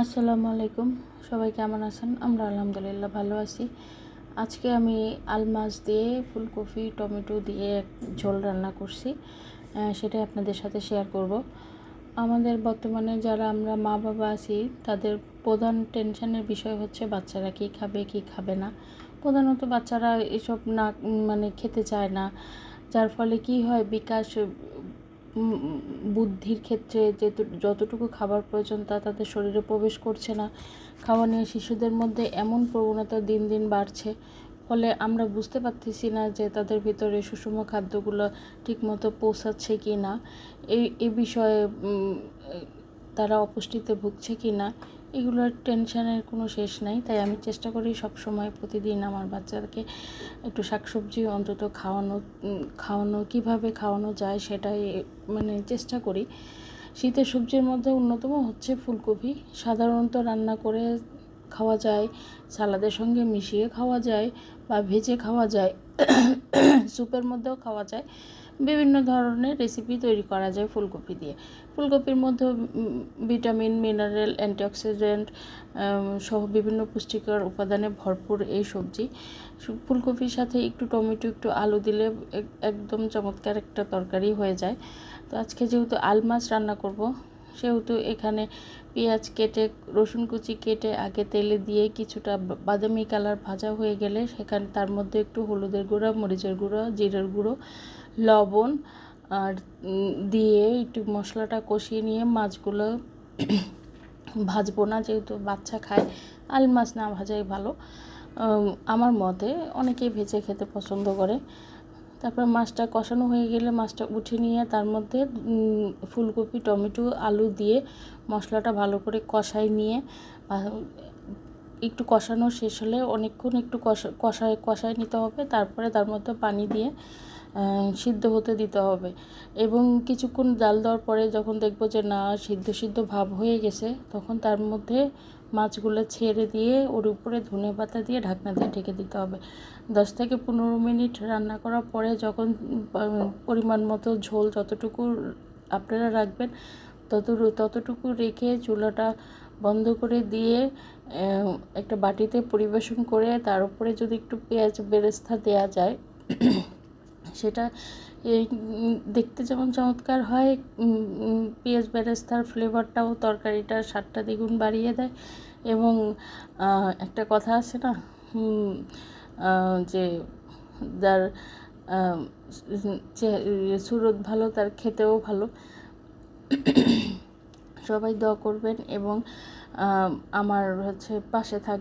আসসালামু আলাইকুম। সবাই কেমন আছেন? আমরা আলহামদুলিল্লাহ ভালো আছি। আজকে আমি আল মাছ দিয়ে ফুলকপি টমেটো দিয়ে ঝোল রান্না করছি, সেটাই আপনাদের সাথে শেয়ার করব। আমাদের বর্তমানে যারা আমরা মা বাবা আছি তাদের প্রধান টেনশনের বিষয় হচ্ছে বাচ্চারা কী খাবে কী খাবে না। প্রধানত বাচ্চারা এসব না খেতে চায় না, যার ফলে কি হয় বিকাশ বুদ্ধির ক্ষেত্রে যতটুকু খাবার প্রয়োজন তা তাদের শরীরে প্রবেশ করছে না। খাওয়া নিয়ে শিশুদের মধ্যে এমন প্রবণতা দিন দিন বাড়ছে, ফলে আমরা বুঝতে পারতেছি না যে তাদের ভিতরে সুষম খাদ্যগুলো ঠিকমতো পৌঁছাচ্ছে কি না, এই বিষয়ে তারা অপুষ্টিতে ভুগছে কি না, এগুলোর টেনশনের কোনো শেষ নাই। তাই আমি চেষ্টা করি সব সময় প্রতিদিন আমার বাচ্চাদেরকে একটু শাকসবজি অন্তত খাওয়ানো কীভাবে খাওয়ানো যায় সেটাই চেষ্টা করি। শীতের সবজির মধ্যে অন্যতম হচ্ছে ফুলকপি। সাধারণত রান্না করে খাওয়া যায়, সালাদের সঙ্গে মিশিয়ে খাওয়া যায় বা ভেজে খাওয়া যায়, স্যুপের মধ্যেও খাওয়া যায়। বিভিন্ন ধরনের রেসিপি তৈরি করা যায় ফুলকপি দিয়ে। ফুলকপির মধ্যে ভিটামিন, মিনারেল, অ্যান্টিঅক্সিডেন্ট সহ বিভিন্ন পুষ্টিকর উপাদানে ভরপুর এই সবজি। ফুলকপির সাথে একটু টমেটো, একটু আলু দিলে একদম চমৎকার একটা তরকারি হয়ে যায়। তো আজকে যেহেতু আল মাছ রান্না করব, সেহেতু এখানে পেঁয়াজ কেটে, রসুন কুচি কেটে আগে তেলে দিয়ে কিছুটা বাদামি কালার ভাজা হয়ে গেলে সেখানে তার মধ্যে একটু হলুদের গুঁড়া, মরিচের গুঁড়ো, জিরের গুঁড়ো, লবণ আর দিয়ে একটু মশলাটা কষিয়ে নিয়ে মাছগুলো ভাজবো না, যেহেতু বাচ্চা খায়, আল মাছ না ভাজাই ভালো আমার মতে। অনেকেই ভেজে খেতে পছন্দ করে। তারপর মাছটা কষানো হয়ে গেলে মাছটা উঠে নিয়ে তার মধ্যে ফুলকপি, টমেটো, আলু দিয়ে মশলাটা ভালো করে কষাই নিয়ে একটু কষানো শেষ হলে অনেকক্ষণ একটু কষায় নিতে হবে। তারপরে তার মধ্যে পানি দিয়ে সিদ্ধ হতে দিতে হবে এবং কিছুক্ষণ জাল দেওয়ার পরে যখন দেখবো যে না সিদ্ধ ভাব হয়ে গেছে, তখন তার মধ্যে মাছগুলো ছেড়ে দিয়ে ওর উপরে ধনেপাতা দিয়ে ঢাকনা দিয়ে ঢেকে দিতে হবে। 10 থেকে 15 মিনিট রান্না করার পরে যখন পরিমাণ মতো ঝোল যতটুকু আপনারা রাখবেন ততটুকু রেখে চুলাটা বন্ধ করে দিয়ে একটা বাটিতে পরিবেশন করে তার উপরে যদি একটু পেঁয়াজ বেরেস্তা দেওয়া যায়, সেটা দেখতে যেমন চমৎকার হয়, পেঁয়াজ বেরেস্তার ফ্লেভারটাও তরকারিটার স্বাদটা দ্বিগুণ বাড়িয়ে দেয়। এবং একটা কথা আছে না, যে যার সুরত ভালো তার খেতেও ভালো। সবাই দোয়া করবেন এবং আমার পাশে থাকবেন।